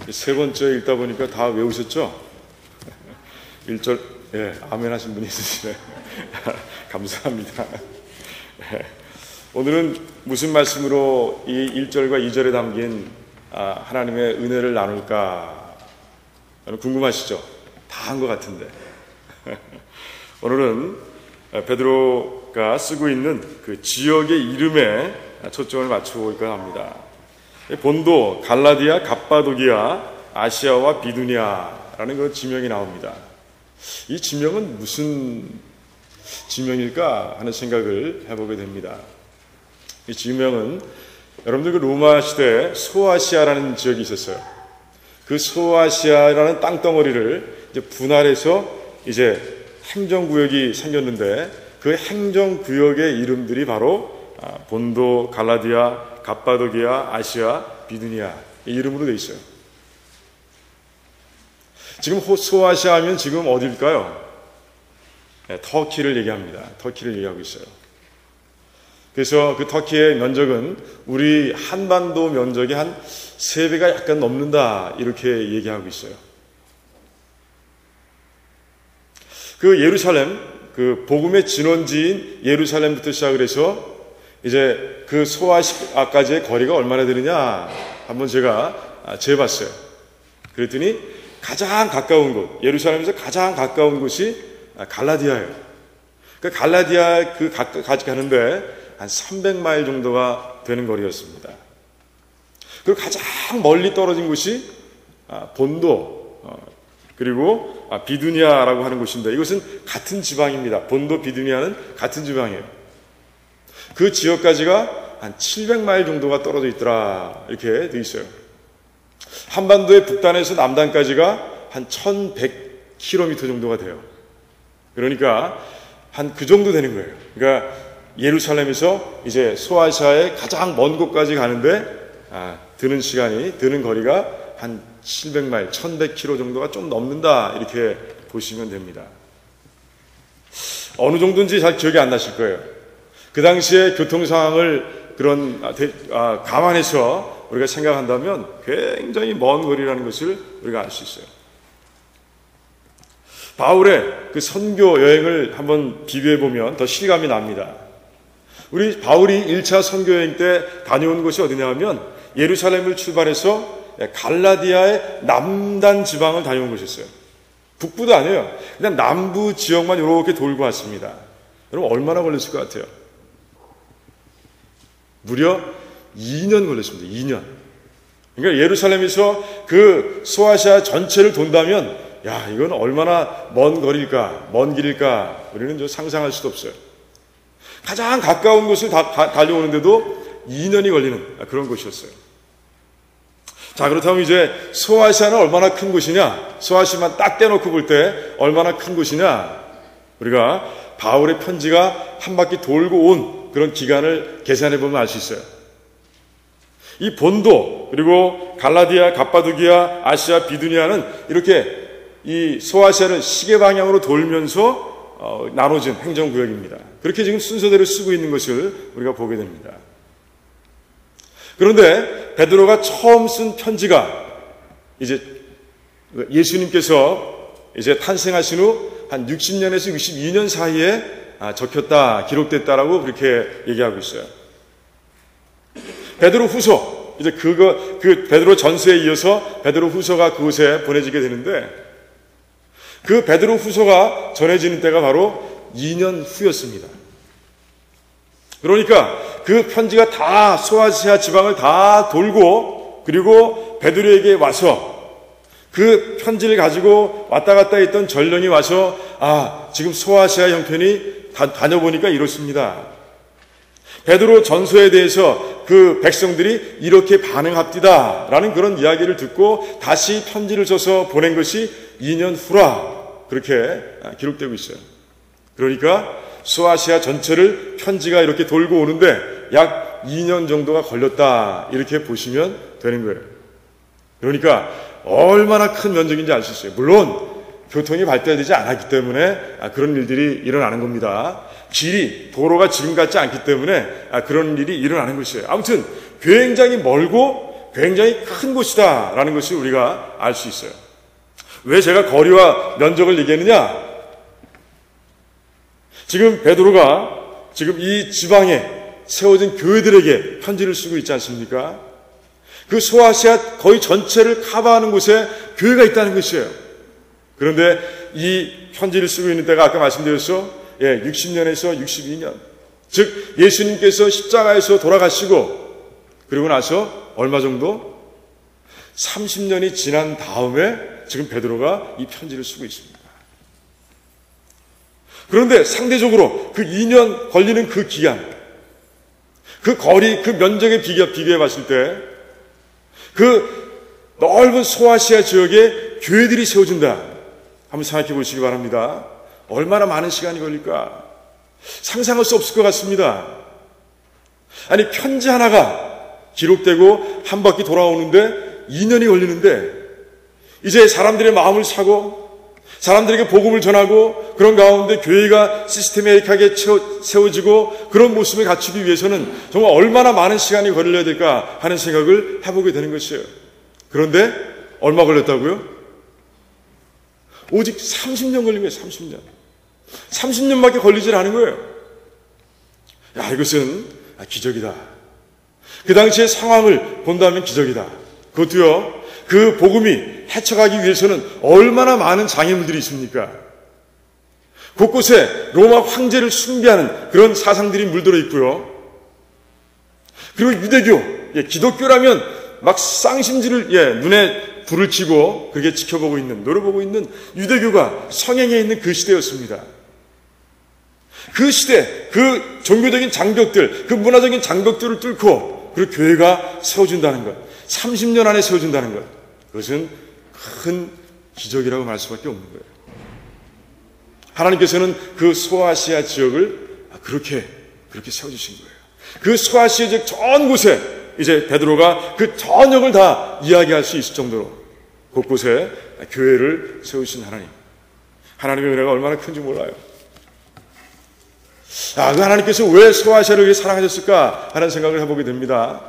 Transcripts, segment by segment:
세 번째 읽다 보니까 다 외우셨죠? 1절, 예, 아멘 하신 분이 있으시네. 감사합니다. 예, 오늘은 무슨 말씀으로 이 1절과 2절에 담긴 하나님의 은혜를 나눌까? 궁금하시죠? 다 한 것 같은데. 오늘은 베드로가 쓰고 있는 그 지역의 이름에 초점을 맞춰볼까 합니다. 본도, 갈라디아, 갑바도기아, 아시아와 비두니아라는 그 지명이 나옵니다. 이 지명은 무슨 지명일까 하는 생각을 해보게 됩니다. 이 지명은 여러분들 그 로마 시대에 소아시아라는 지역이 있었어요. 그 소아시아라는 땅덩어리를 이제 분할해서 이제 행정구역이 생겼는데 그 행정구역의 이름들이 바로 본도, 갈라디아, 갑바도기아, 아시아, 비두니아 이 이름으로 되어 있어요. 지금 소아시아 하면 지금 어딜까요? 네, 터키를 얘기합니다. 터키를 얘기하고 있어요. 그래서 그 터키의 면적은 우리 한반도 면적의 한 3배가 약간 넘는다 이렇게 얘기하고 있어요. 그 예루살렘, 그 복음의 진원지인 예루살렘부터 시작을 해서 이제 그 소아시아까지의 거리가 얼마나 되느냐 한번 제가 재봤어요. 그랬더니 가장 가까운 곳, 예루살렘에서 가장 가까운 곳이 갈라디아예요. 그 갈라디아 그 가까이 가는데 한 300마일 정도가 되는 거리였습니다. 그리고 가장 멀리 떨어진 곳이 본도 그리고 비두니아라고 하는 곳인데 이것은 같은 지방입니다. 본도, 비두니아는 같은 지방이에요. 그 지역까지가 한 700마일 정도가 떨어져 있더라 이렇게 돼 있어요. 한반도의 북단에서 남단까지가 한 1100km 정도가 돼요. 그러니까 한 그 정도 되는 거예요. 그러니까 예루살렘에서 이제 소아시아의 가장 먼 곳까지 가는데 드는 거리가 한 700마일, 1100km 정도가 좀 넘는다 이렇게 보시면 됩니다. 어느 정도인지 잘 기억이 안 나실 거예요. 그 당시의 교통 상황을 감안해서 우리가 생각한다면 굉장히 먼 거리라는 것을 우리가 알 수 있어요. 바울의 그 선교 여행을 한번 비교해 보면 더 실감이 납니다. 우리 바울이 1차 선교 여행 때 다녀온 곳이 어디냐 하면 예루살렘을 출발해서 갈라디아의 남단 지방을 다녀온 곳이었어요. 북부도 아니에요. 그냥 남부 지역만 이렇게 돌고 왔습니다. 여러분 얼마나 걸렸을 것 같아요? 무려 2년 걸렸습니다. 2년. 그러니까 예루살렘에서 그 소아시아 전체를 돈다면 야 이건 얼마나 먼 거리일까, 먼 길일까 우리는 좀 상상할 수도 없어요. 가장 가까운 곳을 달려오는데도 2년이 걸리는 그런 곳이었어요. 자 그렇다면 이제 소아시아는 얼마나 큰 곳이냐, 소아시아만 딱 떼놓고 볼 때 얼마나 큰 곳이냐, 우리가 바울의 편지가 한 바퀴 돌고 온 그런 기간을 계산해 보면 알 수 있어요. 이 본도 그리고 갈라디아, 갑바도기아, 아시아, 비두니아는 이렇게 이 소아시아를 시계 방향으로 돌면서 나눠진 행정구역입니다. 그렇게 지금 순서대로 쓰고 있는 것을 우리가 보게 됩니다. 그런데 베드로가 처음 쓴 편지가 이제 예수님께서 이제 탄생하신 후 한 60년에서 62년 사이에 적혔다, 기록됐다라고 그렇게 얘기하고 있어요. 베드로 후서, 이제 그 베드로 전서에 이어서 베드로 후서가 그곳에 보내지게 되는데 그 베드로 후서가 전해지는 때가 바로 2년 후였습니다. 그러니까 그 편지가 다 소아시아 지방을 다 돌고 그리고 베드로에게 와서 그 편지를 가지고 왔다 갔다 했던 전령이 와서 지금 소아시아 형편이 다녀보니까 이렇습니다. 베드로 전서에 대해서 그 백성들이 이렇게 반응합디다 라는 그런 이야기를 듣고 다시 편지를 써서 보낸 것이 2년 후라 그렇게 기록되고 있어요. 그러니까 소아시아 전체를 편지가 이렇게 돌고 오는데 약 2년 정도가 걸렸다 이렇게 보시면 되는 거예요. 그러니까 얼마나 큰 면적인지 알 수 있어요. 물론 교통이 발달되지 않았기 때문에 그런 일들이 일어나는 겁니다. 도로가 지금 같지 않기 때문에 그런 일이 일어나는 것이에요. 아무튼 굉장히 멀고 굉장히 큰 곳이다라는 것을 우리가 알 수 있어요. 왜 제가 거리와 면적을 얘기했느냐? 지금 베드로가 지금 이 지방에 세워진 교회들에게 편지를 쓰고 있지 않습니까? 그 소아시아 거의 전체를 커버하는 곳에 교회가 있다는 것이에요. 그런데 이 편지를 쓰고 있는 때가 아까 말씀드렸죠? 60년에서 62년. 즉 예수님께서 십자가에서 돌아가시고 그리고 나서 얼마 정도? 30년이 지난 다음에 지금 베드로가 이 편지를 쓰고 있습니다. 그런데 상대적으로 그 2년 걸리는 그 기간, 그 거리, 그 면적에 비교해 봤을 때 그 넓은 소아시아 지역에 교회들이 세워진다. 한번 생각해 보시기 바랍니다. 얼마나 많은 시간이 걸릴까? 상상할 수 없을 것 같습니다. 아니, 편지 하나가 기록되고 한 바퀴 돌아오는데 2년이 걸리는데 이제 사람들의 마음을 사고 사람들에게 복음을 전하고 그런 가운데 교회가 시스테메틱하게 세워지고 그런 모습을 갖추기 위해서는 정말 얼마나 많은 시간이 걸려야 될까 하는 생각을 해보게 되는 것이에요. 그런데 얼마 걸렸다고요? 오직 30년 걸린 거예요. 30년. 30년밖에 걸리질 않은 거예요. 야, 이것은 기적이다. 그 당시의 상황을 본다면 기적이다. 그것도요, 그 복음이 헤쳐가기 위해서는 얼마나 많은 장애물들이 있습니까? 곳곳에 로마 황제를 숭배하는 그런 사상들이 물들어 있고요. 그리고 유대교, 기독교라면 막 쌍심지를 눈에 불을 켜고 그렇게 지켜보고 있는, 노려보고 있는 유대교가 성행해 있는 그 시대였습니다. 그 시대, 그 종교적인 장벽들, 그 문화적인 장벽들을 뚫고 그리고 교회가 세워진다는 것, 30년 안에 세워진다는 것, 그것은 큰 기적이라고 말 수밖에 없는 거예요. 하나님께서는 그 소아시아 지역을 그렇게 세워주신 거예요. 그 소아시아 지역 전 곳에 이제 베드로가 그 전역을 다 이야기할 수 있을 정도로 곳곳에 교회를 세우신 하나님. 하나님의 은혜가 얼마나 큰지 몰라요. 그 하나님께서 왜 소아시아를 이렇게 사랑하셨을까 하는 생각을 해보게 됩니다.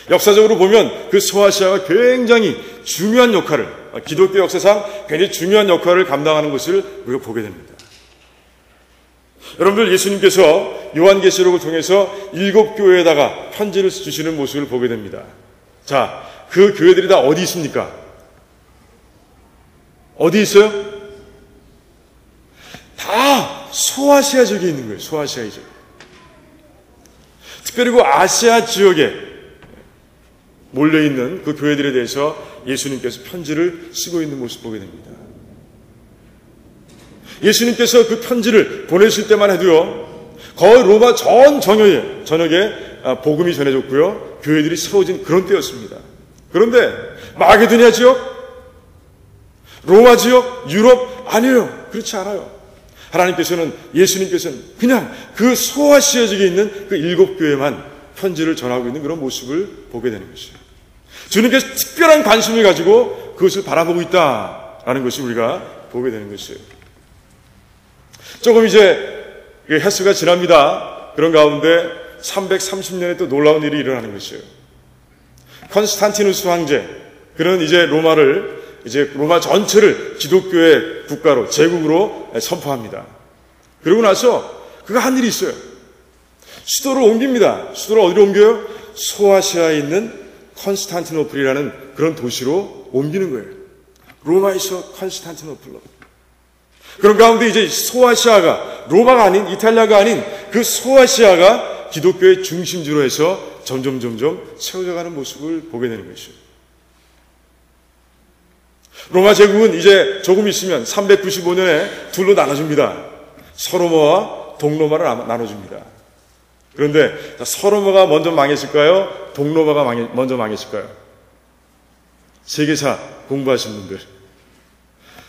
역사적으로 보면 그 소아시아가 굉장히 중요한 역할을, 기독교 역사상 굉장히 중요한 역할을 감당하는 것을 우리가 보게 됩니다. 여러분들, 예수님께서 요한계시록을 통해서 7교회에다가 편지를 주시는 모습을 보게 됩니다. 자, 그 교회들이 다 어디 있습니까? 어디 있어요? 다 소아시아 지역에 있는 거예요. 소아시아 지역. 특별히 그 아시아 지역에 몰려있는 그 교회들에 대해서 예수님께서 편지를 쓰고 있는 모습을 보게 됩니다. 예수님께서 그 편지를 보내실 때만 해도요, 거의 로마 전 전역에 복음이 전해졌고요, 교회들이 세워진 그런 때였습니다. 그런데 마게도니아 지역, 로마 지역, 유럽 아니에요. 그렇지 않아요. 예수님께서는 그냥 그 소아시아 지역에 있는 그 7교회만 편지를 전하고 있는 그런 모습을 보게 되는 것이에요. 주님께서 특별한 관심을 가지고 그것을 바라보고 있다라는 것을 우리가 보게 되는 것이에요. 조금 이제 횟수가 지납니다. 그런 가운데 330년에 또 놀라운 일이 일어나는 것이에요. 컨스탄티누스 황제, 그는 이제 로마 전체를 기독교의 국가로, 제국으로 선포합니다. 그러고 나서 그가 한 일이 있어요. 수도를 옮깁니다. 수도를 어디로 옮겨요? 소아시아에 있는 컨스탄티노플이라는 그런 도시로 옮기는 거예요. 로마에서 컨스탄티노플로. 그런 가운데 이제 소아시아가, 로마가 아닌, 이탈리아가 아닌 그 소아시아가 기독교의 중심지로 해서 점점 세워져가는 모습을 보게 되는 것이죠. 로마 제국은 이제 조금 있으면 395년에 둘로 나눠줍니다. 서로마와 동로마를 나눠줍니다. 그런데 서로마가 먼저 망했을까요? 동로마가 먼저 망했을까요? 세계사 공부하신 분들,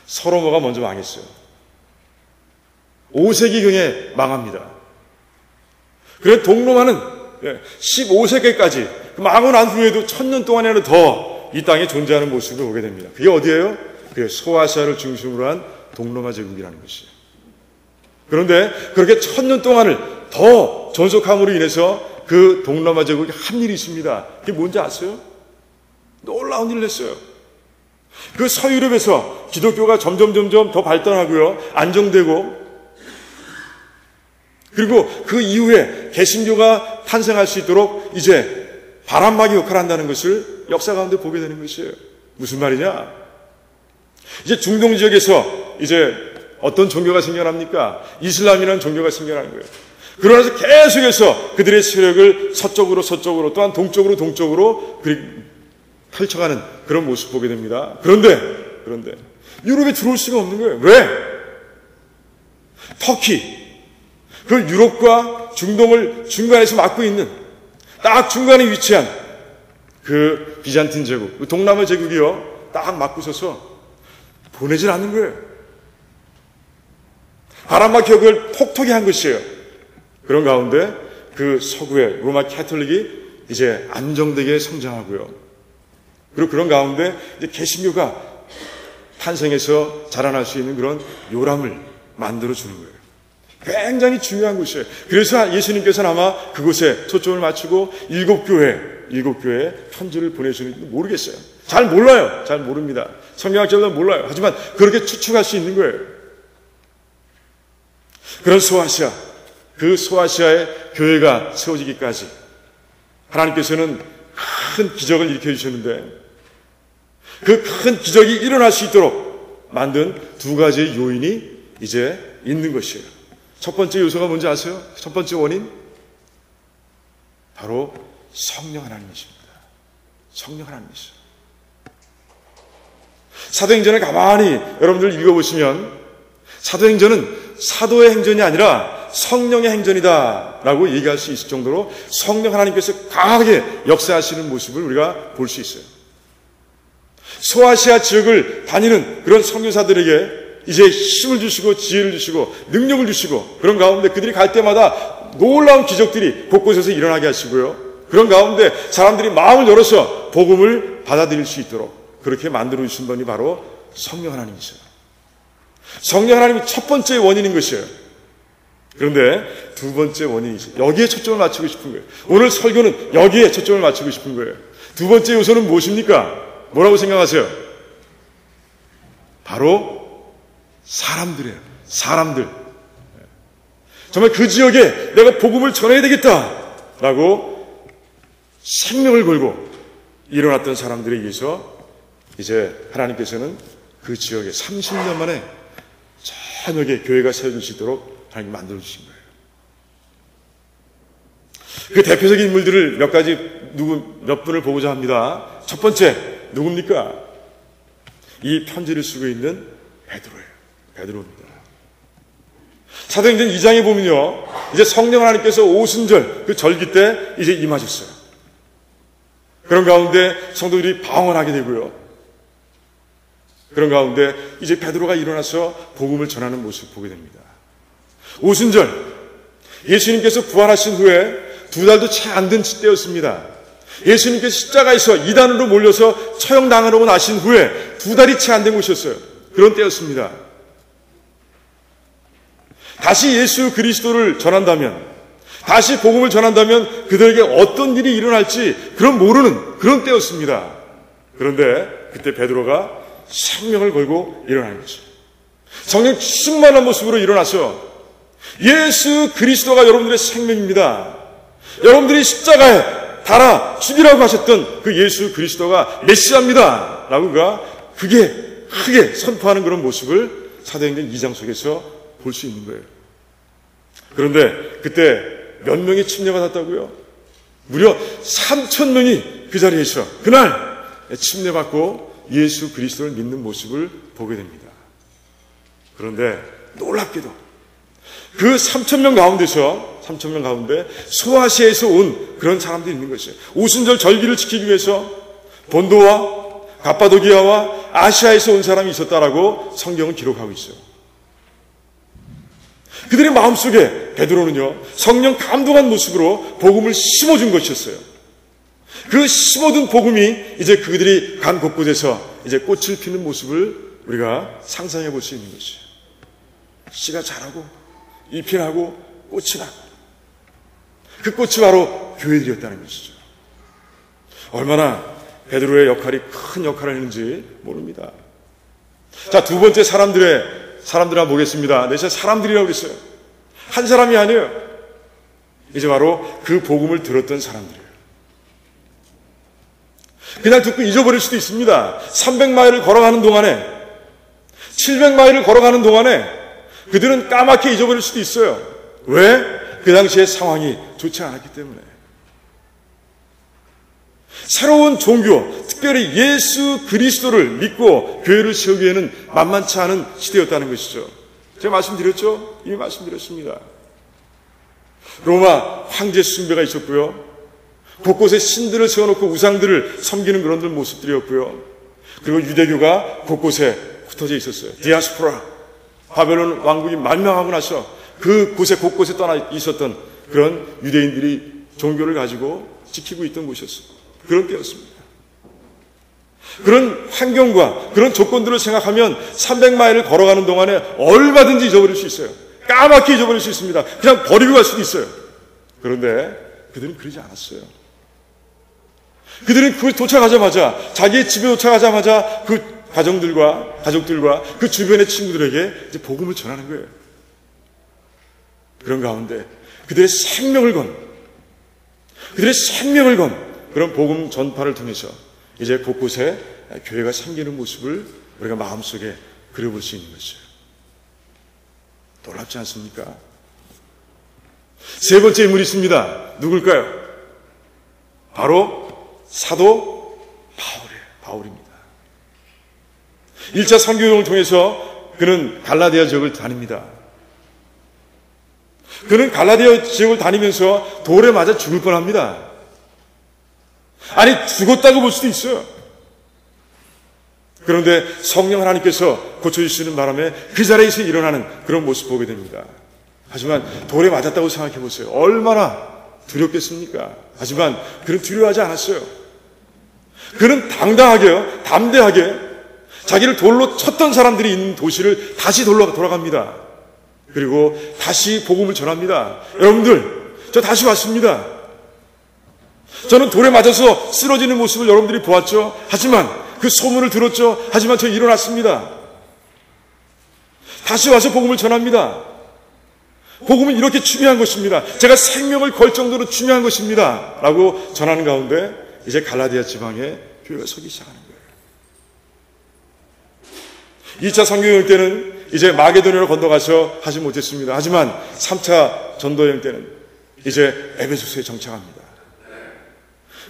서로마가 먼저 망했어요. 5세기경에 망합니다. 그래서 동로마는 15세기까지 망하고 난 후에도 1000년 동안이라도 더 이 땅에 존재하는 모습을 보게 됩니다. 그게 어디예요? 그게 소아시아를 중심으로 한 동로마 제국이라는 것이에요. 그런데 그렇게 1000년 동안을 더 존속함으로 인해서 그 동로마 제국이 한 일이 있습니다. 그게 뭔지 아세요? 놀라운 일을 했어요. 그 서유럽에서 기독교가 점점 더 발전하고요, 안정되고, 그리고 그 이후에 개신교가 탄생할 수 있도록 이제 바람막이 역할을 한다는 것을 역사 가운데 보게 되는 것이에요. 무슨 말이냐? 이제 중동 지역에서 이제 어떤 종교가 생겨납니까? 이슬람이라는 종교가 생겨나는 거예요. 그러면서 계속해서 그들의 세력을 서쪽으로 또한 동쪽으로 펼쳐가는 그런 모습 보게 됩니다. 그런데 유럽에 들어올 수가 없는 거예요. 왜? 터키, 그 유럽과 중동을 중간에서 막고 있는 딱 중간에 위치한 그 비잔틴 제국, 그 동남아 제국이요, 딱 막고 서서 보내질 않는 거예요. 바람막이 역을 톡톡히 한 것이에요. 그런 가운데 그 서구의 로마 캐톨릭이 이제 안정되게 성장하고요. 그리고 그런 가운데 이제 개신교가 탄생해서 자라날 수 있는 그런 요람을 만들어주는 거예요. 굉장히 중요한 곳이에요. 그래서 예수님께서는 아마 그곳에 초점을 맞추고 일곱 교회에 편지를 보내주는지 모르겠어요. 잘 몰라요. 잘 모릅니다. 성경학자들은 몰라요. 하지만 그렇게 추측할 수 있는 거예요. 그런 소아시아, 그 소아시아의 교회가 세워지기까지 하나님께서는 큰 기적을 일으켜 주셨는데, 그 큰 기적이 일어날 수 있도록 만든 두 가지의 요인이 이제 있는 것이에요. 첫 번째 요소가 뭔지 아세요? 첫 번째 원인? 바로 성령 하나님이십니다. 성령 하나님이시죠. 사도행전을 가만히 여러분들 읽어보시면 사도행전은 사도의 행전이 아니라 성령의 행전이다 라고 얘기할 수 있을 정도로 성령 하나님께서 강하게 역사하시는 모습을 우리가 볼 수 있어요. 소아시아 지역을 다니는 그런 선교사들에게 이제 힘을 주시고 지혜를 주시고 능력을 주시고, 그런 가운데 그들이 갈 때마다 놀라운 기적들이 곳곳에서 일어나게 하시고요, 그런 가운데 사람들이 마음을 열어서 복음을 받아들일 수 있도록 그렇게 만들어 주신 분이 바로 성령 하나님이세요. 성령 하나님이 첫 번째 원인인 것이에요. 그런데 두 번째 원인이죠. 여기에 초점을 맞추고 싶은 거예요. 오늘 설교는 여기에 초점을 맞추고 싶은 거예요. 두 번째 요소는 무엇입니까? 뭐라고 생각하세요? 바로 사람들이에요. 사람들. 정말 그 지역에 내가 복음을 전해야 되겠다라고 생명을 걸고 일어났던 사람들에 의해서 이제 하나님께서는 그 지역에 30년 만에 저녁에 교회가 세워질 수 있도록 하나님 만들어주신 거예요. 그 대표적인 인물들을 몇 분을 보고자 합니다. 첫 번째, 누굽니까? 이 편지를 쓰고 있는 베드로예요. 베드로입니다. 사도행전 2장에 보면요, 이제 성령 하나님께서 오순절 그 절기 때 이제 임하셨어요. 그런 가운데 성도들이 방언하게 되고요. 그런 가운데 이제 베드로가 일어나서 복음을 전하는 모습을 보게 됩니다. 오순절, 예수님께서 부활하신 후에 2달도 채 안 된 때였습니다. 예수님께서 십자가에서 이단으로 몰려서 처형당하고 나신 후에 2달이 채 안 된 것이었어요. 그런 때였습니다. 다시 예수 그리스도를 전한다면, 다시 복음을 전한다면 그들에게 어떤 일이 일어날지 그런 모르는 그런 때였습니다. 그런데 그때 베드로가 생명을 걸고 일어나는 거죠. 성령 충만한 모습으로 일어나서 예수 그리스도가 여러분들의 생명입니다. 여러분들이 십자가에 달아 죽이라고 하셨던 그 예수 그리스도가 메시아입니다 라고 그가 크게 선포하는 그런 모습을 사도행전 2장 속에서 볼 수 있는 거예요. 그런데 그때 몇 명이 침례받았다고요? 무려 3,000명이 그 자리에서 그날 침례받고 예수 그리스도를 믿는 모습을 보게 됩니다. 그런데 놀랍게도 그 3,000명 가운데 소아시아에서 온 그런 사람들이 있는 것이에요. 오순절 절기를 지키기 위해서 본도와 갑바도기아와 아시아에서 온 사람이 있었다라고 성경은 기록하고 있어요. 그들의 마음속에 베드로는요, 성령 감동한 모습으로 복음을 심어준 것이었어요. 그 심어둔 복음이 이제 그들이 간 곳곳에서 이제 꽃을 피는 모습을 우리가 상상해 볼 수 있는 것이에요. 씨가 자라고 잎이 나고 꽃이 나고, 그 꽃이 바로 교회들이었다는 것이죠. 얼마나 베드로의 역할이 큰 역할을 했는지 모릅니다. 자, 두 번째 사람들 한번 보겠습니다. 네, 제가 사람들이라고 그랬어요. 한 사람이 아니에요. 이제 바로 그 복음을 들었던 사람들이에요. 그냥 듣고 잊어버릴 수도 있습니다. 300마일을 걸어가는 동안에, 700마일을 걸어가는 동안에 그들은 까맣게 잊어버릴 수도 있어요. 왜? 그 당시의 상황이 좋지 않았기 때문에. 새로운 종교, 특별히 예수 그리스도를 믿고 교회를 세우기에는 만만치 않은 시대였다는 것이죠. 제가 말씀드렸죠? 이미 말씀드렸습니다. 로마 황제 숭배가 있었고요. 곳곳에 신들을 세워놓고 우상들을 섬기는 그런 모습들이었고요. 그리고 유대교가 곳곳에 흩어져 있었어요. 디아스포라, 바벨론 왕국이 멸망하고 나서 그 곳에 곳곳에 떠나 있었던 그런 유대인들이 종교를 가지고 지키고 있던 곳이었어요. 그런 때였습니다. 그런 환경과 그런 조건들을 생각하면 300마일을 걸어가는 동안에 얼마든지 잊어버릴 수 있어요. 까맣게 잊어버릴 수 있습니다. 그냥 버리고 갈 수도 있어요. 그런데 그들은 그러지 않았어요. 그들은 그 도착하자마자, 자기의 집에 도착하자마자 그 가족들과 그 주변의 친구들에게 이제 복음을 전하는 거예요. 그런 가운데 그들의 생명을 건 그런 복음 전파를 통해서 이제 곳곳에 교회가 생기는 모습을 우리가 마음속에 그려볼 수 있는 것이에요. 놀랍지 않습니까? 세 번째 인물이 있습니다. 누굴까요? 바로 사도 바울입니다. 1차 선교여행을 통해서 그는 갈라디아 지역을 다닙니다. 그는 갈라디아 지역을 다니면서 돌에 맞아 죽을 뻔합니다. 아니, 죽었다고 볼 수도 있어요. 그런데 성령 하나님께서 고쳐주시는 바람에 그 자리에서 일어나는 그런 모습 보게 됩니다. 하지만 돌에 맞았다고 생각해 보세요. 얼마나 두렵겠습니까? 하지만 그는 두려워하지 않았어요. 그는 당당하게요, 담대하게 자기를 돌로 쳤던 사람들이 있는 도시를 다시 돌아갑니다. 그리고 다시 복음을 전합니다. 여러분들, 저 다시 왔습니다. 저는 돌에 맞아서 쓰러지는 모습을 여러분들이 보았죠. 하지만 그 소문을 들었죠. 하지만 저 일어났습니다. 다시 와서 복음을 전합니다. 복음은 이렇게 중요한 것입니다. 제가 생명을 걸 정도로 중요한 것입니다. 라고 전하는 가운데 이제 갈라디아 지방에 교회가 서기 시작하는 거예요. 2차 선교여행 때는 이제 마게도니아로 건너가서 하지 못했습니다. 하지만 3차 전도여행 때는 이제 에베소서에 정착합니다.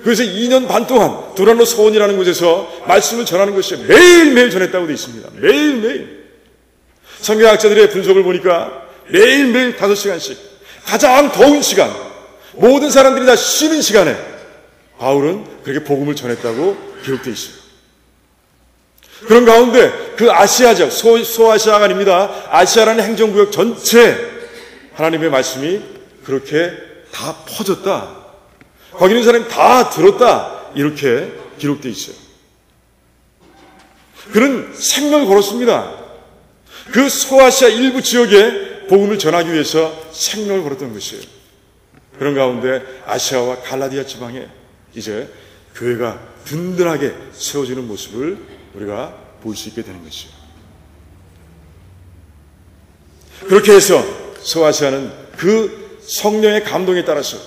그래서 2년 반 동안 두란노 서원이라는 곳에서 말씀을 전하는 것이 매일매일 전했다고 되어 있습니다. 매일매일. 성경학자들의 분석을 보니까 매일매일 5시간씩 가장 더운 시간, 모든 사람들이 다 쉬는 시간에 바울은 그렇게 복음을 전했다고 기록되어 있어요. 그런 가운데 그 아시아 지역, 소아시아가 아닙니다. 아시아라는 행정구역 전체 하나님의 말씀이 그렇게 다 퍼졌다. 거기 있는 사람이 다 들었다. 이렇게 기록되어 있어요. 그는 생명을 걸었습니다. 그 소아시아 일부 지역에 복음을 전하기 위해서 생명을 걸었던 것이에요. 그런 가운데 아시아와 갈라디아 지방에 이제 교회가 든든하게 세워지는 모습을 우리가 볼 수 있게 되는 것이에요. 그렇게 해서 소아시아는 그 성령의 감동에 따라서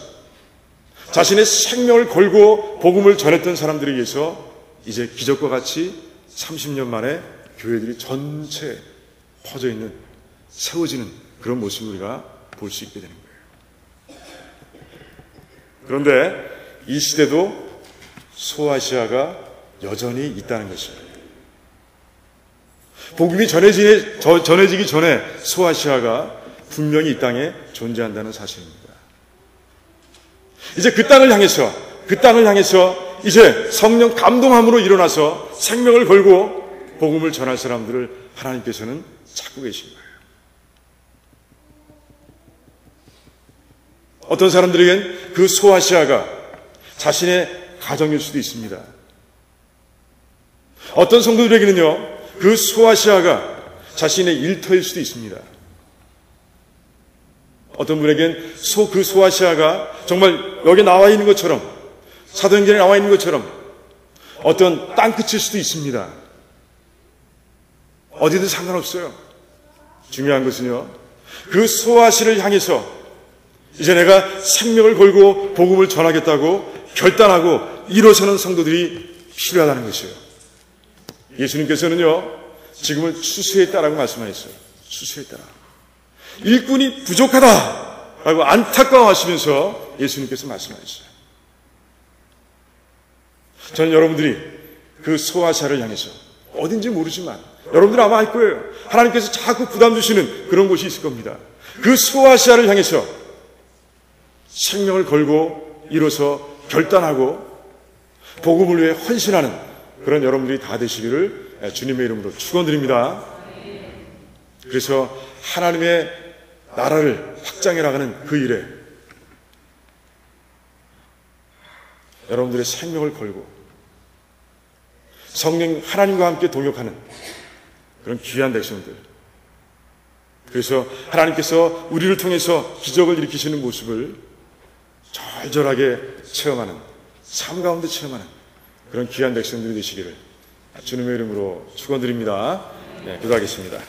자신의 생명을 걸고 복음을 전했던 사람들에 의해서 이제 기적과 같이 30년 만에 교회들이 전체 퍼져 있는, 세워지는 그런 모습을 우리가 볼 수 있게 되는 거예요. 그런데 이 시대도 소아시아가 여전히 있다는 것입니다. 복음이 전해지기 전에 소아시아가 분명히 이 땅에 존재한다는 사실입니다. 이제 그 땅을 향해서 이제 성령 감동함으로 일어나서 생명을 걸고 복음을 전할 사람들을 하나님께서는 찾고 계신 거예요. 어떤 사람들에겐 그 소아시아가 자신의 가정일 수도 있습니다. 어떤 성도들에게는요, 그 소아시아가 자신의 일터일 수도 있습니다. 어떤 분에겐 그 소아시아가 정말 여기 나와 있는 것처럼, 사도행전에 나와 있는 것처럼 어떤 땅끝일 수도 있습니다. 어디든 상관없어요. 중요한 것은요, 그 소아시를 향해서 이제 내가 생명을 걸고 복음을 전하겠다고 결단하고 일어서는 성도들이 필요하다는 것이에요. 예수님께서는요, 지금은 추수했다라고 말씀하셨어요. 추수했다. 일꾼이 부족하다라고 안타까워하시면서 예수님께서 말씀하셨어요. 저는 여러분들이 그 소아시아를 향해서 어딘지 모르지만 여러분들 아마 알 거예요. 하나님께서 자꾸 부담 주시는 그런 곳이 있을 겁니다. 그 소아시아를 향해서 생명을 걸고 일어서 결단하고 복음을 위해 헌신하는 그런 여러분들이 다 되시기를 주님의 이름으로 축원드립니다. 그래서 하나님의 나라를 확장해 나가는 그 일에 여러분들의 생명을 걸고 성령 하나님과 함께 동역하는 그런 귀한 백성들, 그래서 하나님께서 우리를 통해서 기적을 일으키시는 모습을 절절하게 체험하는, 삶 가운데 체험하는 그런 귀한 백성들이 되시기를 주님의 이름으로 축원드립니다. 네, 기도하겠습니다.